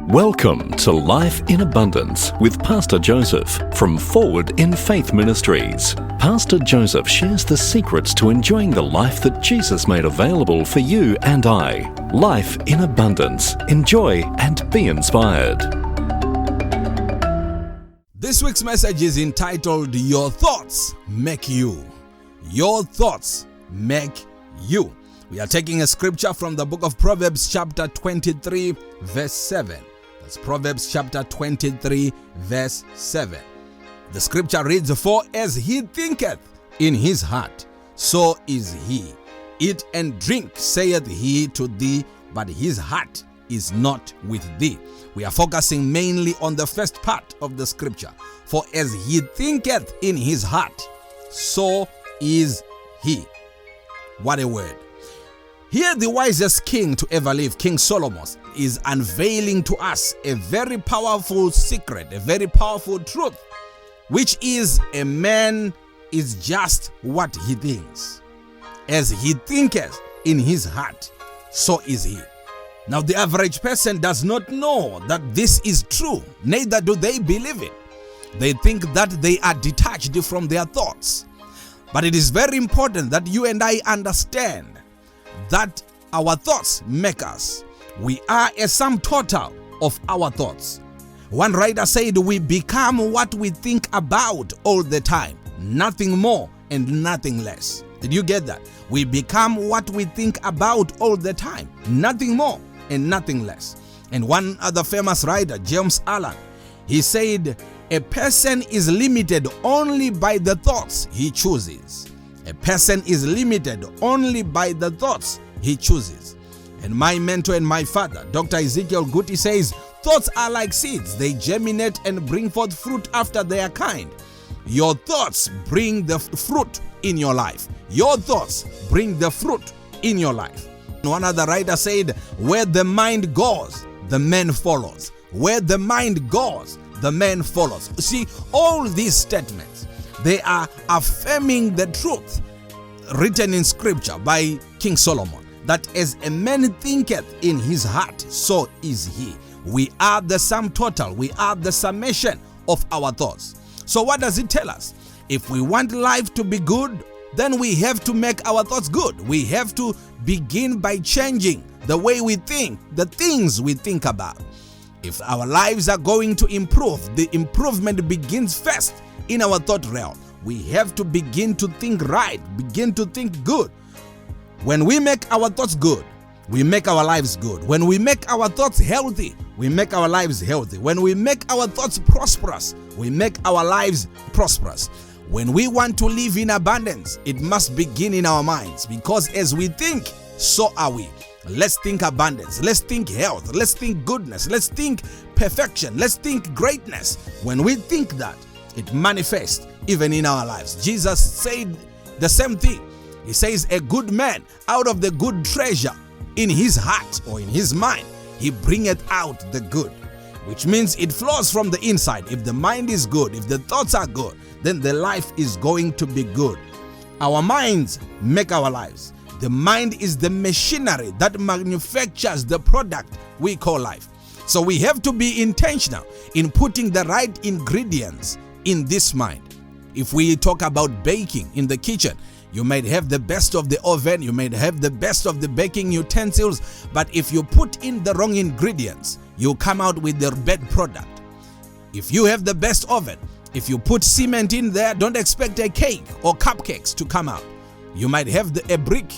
Welcome to Life in Abundance with Pastor Joseph from Forward in Faith Ministries. Pastor Joseph shares the secrets to enjoying the life that Jesus made available for you and I. Life in Abundance. Enjoy and be inspired. This week's message is entitled, Your Thoughts Make You. Your Thoughts Make You. We are taking a scripture from the book of Proverbs chapter 23 verse 7. That's Proverbs chapter 23 verse 7. The scripture reads, For as he thinketh in his heart, so is he. Eat and drink, saith he to thee, but his heart is not with thee. We are focusing mainly on the first part of the scripture. For as he thinketh in his heart, so is he. What a word. Here the wisest king to ever live, King Solomon, is unveiling to us a very powerful secret, a very powerful truth, which is a man is just what he thinks. As he thinketh in his heart, so is he. Now the average person does not know that this is true, neither do they believe it. They think that they are detached from their thoughts. But it is very important that you and I understand that our thoughts make us. We are a sum total of our thoughts. One writer said we become what we think about all the time, nothing more and nothing less. Did you get that? We become what we think about all the time, nothing more and nothing less. And one other famous writer, James Allen, he said, a person is limited only by the thoughts he chooses. A person is limited only by the thoughts he chooses. And my mentor and my father, Dr. Ezekiel Guti, says, thoughts are like seeds. They germinate and bring forth fruit after their kind. Your thoughts bring the fruit in your life. Your thoughts bring the fruit in your life. One other writer said, where the mind goes, the man follows. Where the mind goes, the man follows. See, all these statements, they are affirming the truth written in scripture by King Solomon, that as a man thinketh in his heart, so is he. We are the sum total. We are the summation of our thoughts. So what does it tell us? If we want life to be good, then we have to make our thoughts good. We have to begin by changing the way we think, the things we think about. If our lives are going to improve, the improvement begins first in our thought realm. We have to begin to think right, begin to think good. When we make our thoughts good, we make our lives good. When we make our thoughts healthy, we make our lives healthy. When we make our thoughts prosperous, we make our lives prosperous. When we want to live in abundance, it must begin in our minds, because as we think, so are we. Let's think abundance. Let's think health. Let's think goodness. Let's think perfection. Let's think greatness. When we think that, it manifests even in our lives. Jesus said the same thing. He says, a good man out of the good treasure in his heart or in his mind, he bringeth out the good, which means it flows from the inside. If the mind is good, if the thoughts are good, then the life is going to be good. Our minds make our lives. The mind is the machinery that manufactures the product we call life. So we have to be intentional in putting the right ingredients in this mind. If we talk about baking in the kitchen, you might have the best of the oven, you might have the best of the baking utensils, but if you put in the wrong ingredients, you come out with the bad product. If you have the best oven, if you put cement in there, don't expect a cake or cupcakes to come out. You might have a brick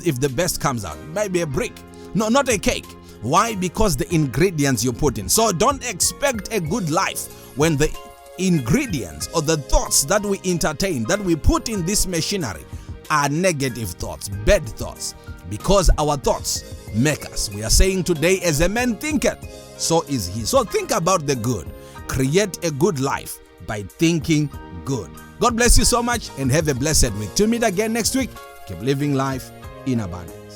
if the best comes out. It might be a brick. No, not a cake. Why? Because the ingredients you put in. So don't expect a good life when the ingredients or the thoughts that we entertain, that we put in this machinery, are negative thoughts, bad thoughts, because our thoughts make us. We are saying today, as a man thinketh, so is he. So think about the good. Create a good life by thinking good. God bless you so much and have a blessed week. Till meet again next week. Keep living life in abundance.